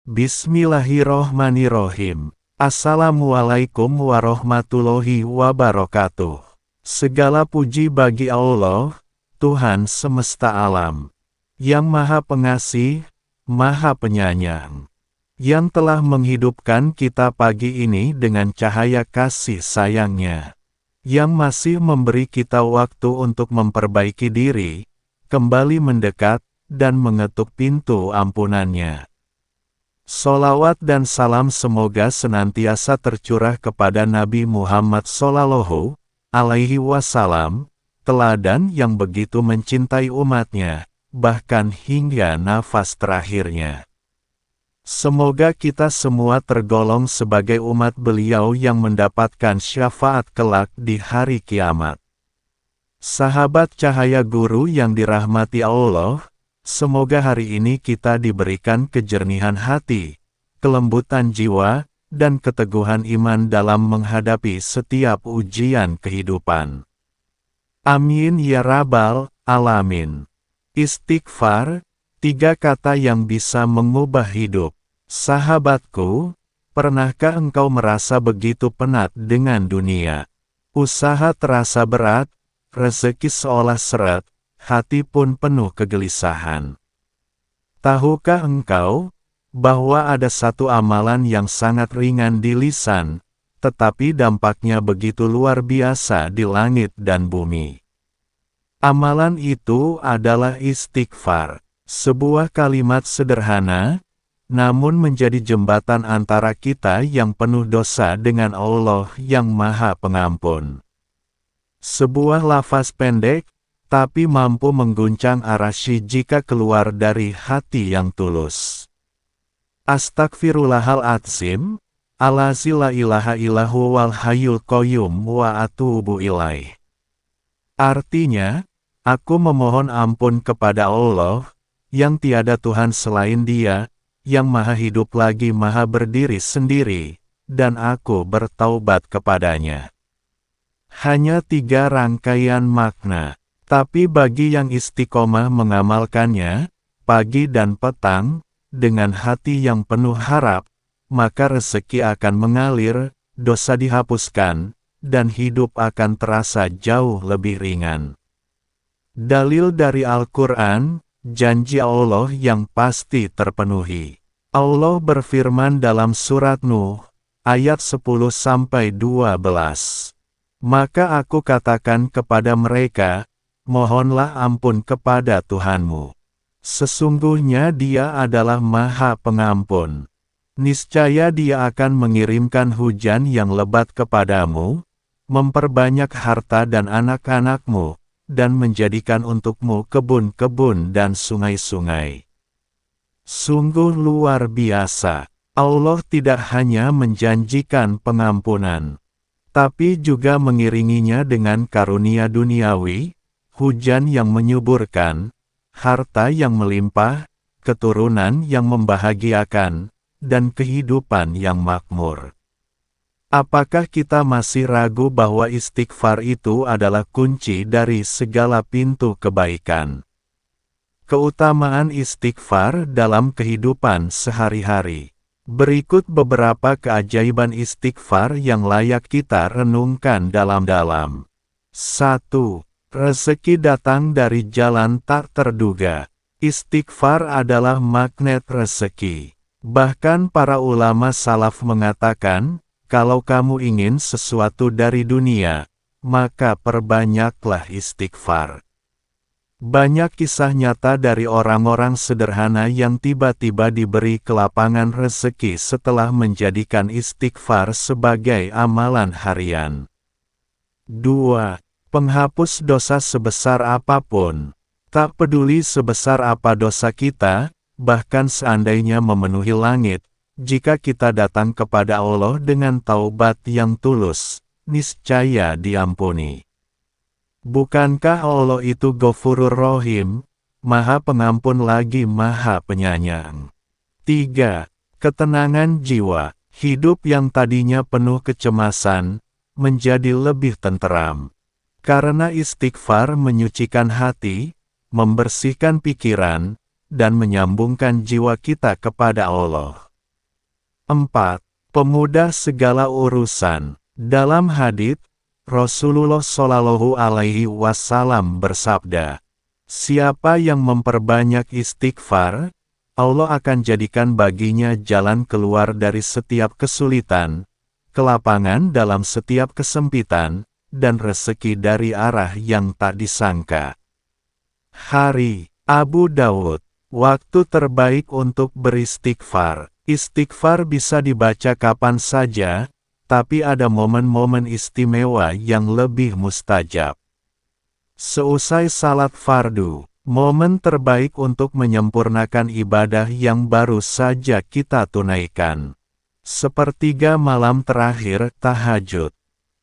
Bismillahirrohmanirrohim. Assalamualaikum warahmatullahi wabarakatuh. Segala puji bagi Allah, Tuhan semesta alam, yang Maha Pengasih, Maha Penyayang, yang telah menghidupkan kita pagi ini dengan cahaya kasih sayangnya, yang masih memberi kita waktu untuk memperbaiki diri, kembali mendekat, dan mengetuk pintu ampunannya. Sholawat dan salam semoga senantiasa tercurah kepada Nabi Muhammad Shallallahu Alaihi Wasallam, teladan yang begitu mencintai umatnya, bahkan hingga nafas terakhirnya. Semoga kita semua tergolong sebagai umat beliau yang mendapatkan syafaat kelak di hari kiamat. Sahabat cahaya guru yang dirahmati Allah, semoga hari ini kita diberikan kejernihan hati, kelembutan jiwa, dan keteguhan iman dalam menghadapi setiap ujian kehidupan. Amin ya Rabbal Alamin. Istighfar, 3 kata yang bisa mengubah hidup. Sahabatku, pernahkah engkau merasa begitu penat dengan dunia? Usaha terasa berat, rezeki seolah seret, hati pun penuh kegelisahan. Tahukah engkau, bahwa ada satu amalan yang sangat ringan di lisan, tetapi dampaknya begitu luar biasa di langit dan bumi? Amalan itu adalah istighfar, sebuah kalimat sederhana, namun menjadi jembatan antara kita yang penuh dosa dengan Allah yang Maha Pengampun. Sebuah lafaz pendek, tapi mampu mengguncang arasy jika keluar dari hati yang tulus. Astagfirullahaladzim, allazi la ilaha illahu wal hayyul qayyum wa atubu ilaih. Artinya, aku memohon ampun kepada Allah, yang tiada Tuhan selain Dia, yang maha hidup lagi maha berdiri sendiri, dan aku bertaubat kepadanya. Hanya 3 rangkaian makna. Tapi bagi yang istiqomah mengamalkannya, pagi dan petang, dengan hati yang penuh harap, maka rezeki akan mengalir, dosa dihapuskan, dan hidup akan terasa jauh lebih ringan. Dalil dari Al-Quran, janji Allah yang pasti terpenuhi. Allah berfirman dalam surat Nuh, ayat 10-12. Maka aku katakan kepada mereka, mohonlah ampun kepada Tuhanmu. Sesungguhnya Dia adalah Maha Pengampun. Niscaya Dia akan mengirimkan hujan yang lebat kepadamu, memperbanyak harta dan anak-anakmu, dan menjadikan untukmu kebun-kebun dan sungai-sungai. Sungguh luar biasa. Allah tidak hanya menjanjikan pengampunan, tapi juga mengiringinya dengan karunia duniawi, hujan yang menyuburkan, harta yang melimpah, keturunan yang membahagiakan, dan kehidupan yang makmur. Apakah kita masih ragu bahwa istighfar itu adalah kunci dari segala pintu kebaikan? Keutamaan istighfar dalam kehidupan sehari-hari. Berikut beberapa keajaiban istighfar yang layak kita renungkan dalam-dalam. 1. Rezeki datang dari jalan tak terduga. Istighfar adalah magnet rezeki. Bahkan para ulama salaf mengatakan, kalau kamu ingin sesuatu dari dunia, maka perbanyaklah istighfar. Banyak kisah nyata dari orang-orang sederhana yang tiba-tiba diberi kelapangan rezeki setelah menjadikan istighfar sebagai amalan harian. 2. Penghapus dosa sebesar apapun. Tak peduli sebesar apa dosa kita, bahkan seandainya memenuhi langit, jika kita datang kepada Allah dengan taubat yang tulus, niscaya diampuni. Bukankah Allah itu Ghafurur Rahim, Maha Pengampun lagi Maha Penyayang? 3. Ketenangan jiwa. Hidup yang tadinya penuh kecemasan, menjadi lebih tenteram. Karena istighfar menyucikan hati, membersihkan pikiran, dan menyambungkan jiwa kita kepada Allah. 4. Pemudah segala urusan. Dalam hadits, Rasulullah Shallallahu Alaihi Wasallam bersabda, siapa yang memperbanyak istighfar, Allah akan jadikan baginya jalan keluar dari setiap kesulitan, kelapangan dalam setiap kesempitan, dan rezeki dari arah yang tak disangka. Hari Abu Dawud. Waktu terbaik untuk beristighfar. Istighfar bisa dibaca kapan saja, tapi ada momen-momen istimewa yang lebih mustajab. Seusai salat fardu, momen terbaik untuk menyempurnakan ibadah yang baru saja kita tunaikan. Sepertiga malam terakhir tahajud.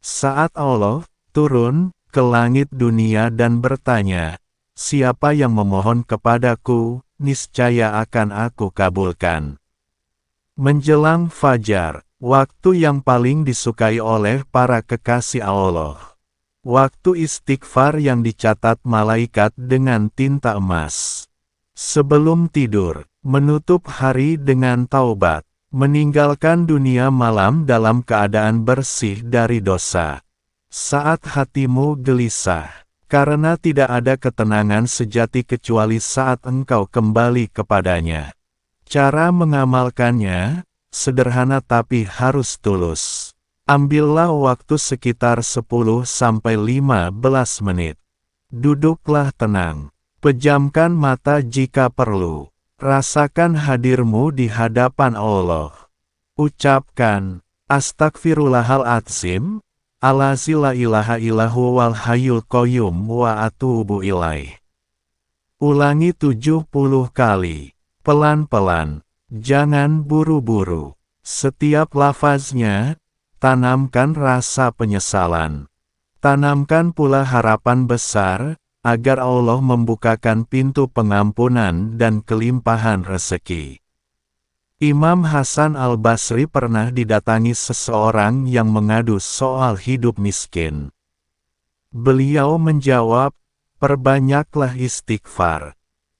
Saat Allah turun ke langit dunia dan bertanya, siapa yang memohon kepadaku, niscaya akan aku kabulkan. Menjelang fajar, waktu yang paling disukai oleh para kekasih Allah. Waktu istighfar yang dicatat malaikat dengan tinta emas. Sebelum tidur, menutup hari dengan taubat, meninggalkan dunia malam dalam keadaan bersih dari dosa. Saat hatimu gelisah, karena tidak ada ketenangan sejati kecuali saat engkau kembali kepadanya. Cara mengamalkannya, sederhana tapi harus tulus. Ambillah waktu sekitar 10-15 menit. Duduklah tenang. Pejamkan mata jika perlu. Rasakan hadirmu di hadapan Allah. Ucapkan, Astagfirullahaladzim, Allazi la ilaha illahu wal hayyul qayyum wa atubu ilaih. Ulangi 70 kali. Pelan-pelan. Jangan buru-buru. Setiap lafaznya, tanamkan rasa penyesalan. Tanamkan pula harapan besar, agar Allah membukakan pintu pengampunan dan kelimpahan rezeki. Imam Hasan al-Basri pernah didatangi seseorang yang mengadu soal hidup miskin. Beliau menjawab, perbanyaklah istighfar.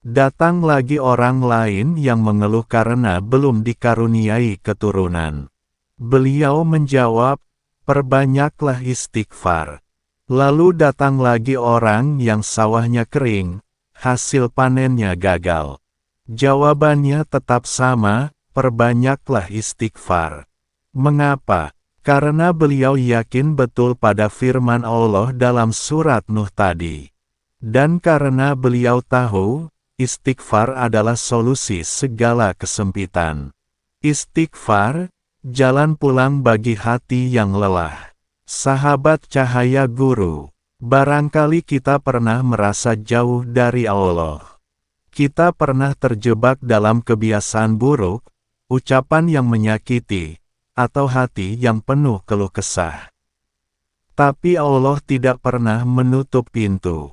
Datang lagi orang lain yang mengeluh karena belum dikaruniai keturunan. Beliau menjawab, perbanyaklah istighfar. Lalu datang lagi orang yang sawahnya kering, hasil panennya gagal. Jawabannya tetap sama, perbanyaklah istighfar. Mengapa? Karena beliau yakin betul pada firman Allah dalam surat Nuh tadi. Dan karena beliau tahu, istighfar adalah solusi segala kesempitan. Istighfar, jalan pulang bagi hati yang lelah. Sahabat cahaya guru, barangkali kita pernah merasa jauh dari Allah. Kita pernah terjebak dalam kebiasaan buruk, ucapan yang menyakiti, atau hati yang penuh keluh kesah. Tapi Allah tidak pernah menutup pintu.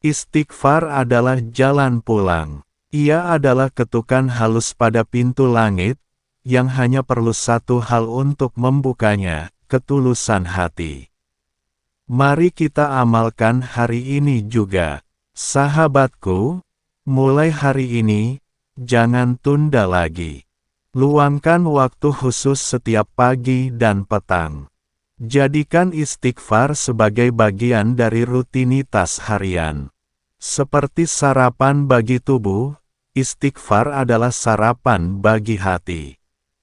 Istighfar adalah jalan pulang. Ia adalah ketukan halus pada pintu langit, yang hanya perlu satu hal untuk membukanya, ketulusan hati. Mari kita amalkan hari ini juga. Sahabatku, mulai hari ini, jangan tunda lagi. Luangkan waktu khusus setiap pagi dan petang. Jadikan istighfar sebagai bagian dari rutinitas harian. Seperti sarapan bagi tubuh, istighfar adalah sarapan bagi hati.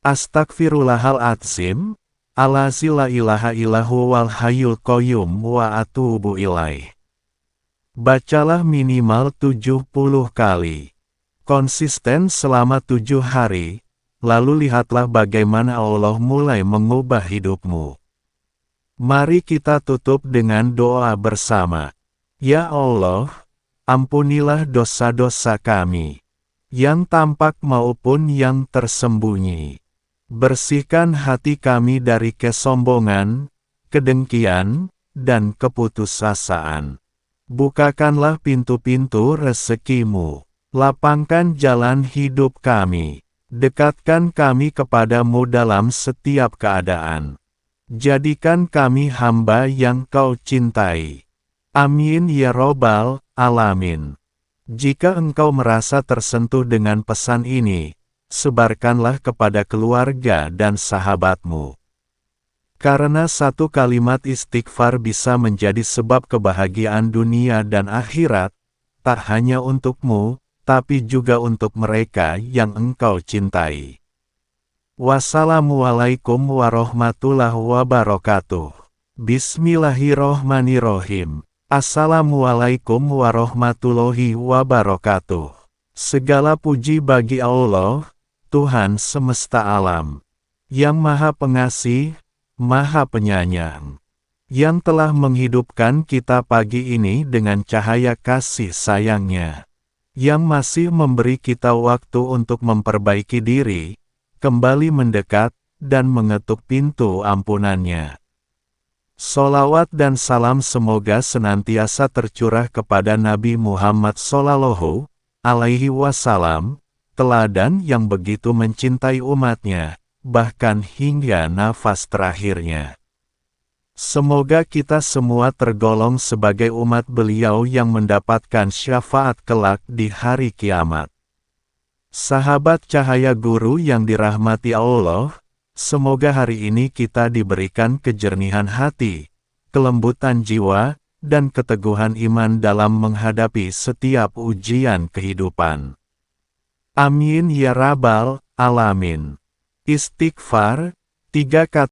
Astagfirullahaladzim, Allazi la ilaha illahu wal hayyul qayyum wa atubu ilaih. Bacalah minimal 70 kali. Konsisten selama 7 hari. Lalu lihatlah bagaimana Allah mulai mengubah hidupmu. Mari kita tutup dengan doa bersama. Ya Allah, ampunilah dosa-dosa kami, yang tampak maupun yang tersembunyi. Bersihkan hati kami dari kesombongan, kedengkian, dan keputusasaan. Bukakanlah pintu-pintu rezekimu. Lapangkan jalan hidup kami. Dekatkan kami kepadamu dalam setiap keadaan. Jadikan kami hamba yang Kau cintai. Amin ya Robbal Alamin. Jika engkau merasa tersentuh dengan pesan ini, sebarkanlah kepada keluarga dan sahabatmu. Karena satu kalimat istighfar bisa menjadi sebab kebahagiaan dunia dan akhirat, tak hanya untukmu, tapi juga untuk mereka yang engkau cintai. Wassalamualaikum warahmatullahi wabarakatuh. Bismillahirrohmanirrohim. Assalamualaikum warahmatullahi wabarakatuh. Segala puji bagi Allah, Tuhan semesta alam, yang Maha Pengasih, Maha Penyayang, yang telah menghidupkan kita pagi ini dengan cahaya kasih sayang-Nya, yang masih memberi kita waktu untuk memperbaiki diri, kembali mendekat, dan mengetuk pintu ampunan-Nya. Sholawat dan salam semoga senantiasa tercurah kepada Nabi Muhammad Shallallahu Alaihi Wasallam, teladan yang begitu mencintai umatnya, bahkan hingga nafas terakhirnya. Semoga kita semua tergolong sebagai umat beliau yang mendapatkan syafaat kelak di hari kiamat. Sahabat cahaya guru yang dirahmati Allah, semoga hari ini kita diberikan kejernihan hati, kelembutan jiwa, dan keteguhan iman dalam menghadapi setiap ujian kehidupan. Amin ya rabbal alamin. Istighfar, 3 kata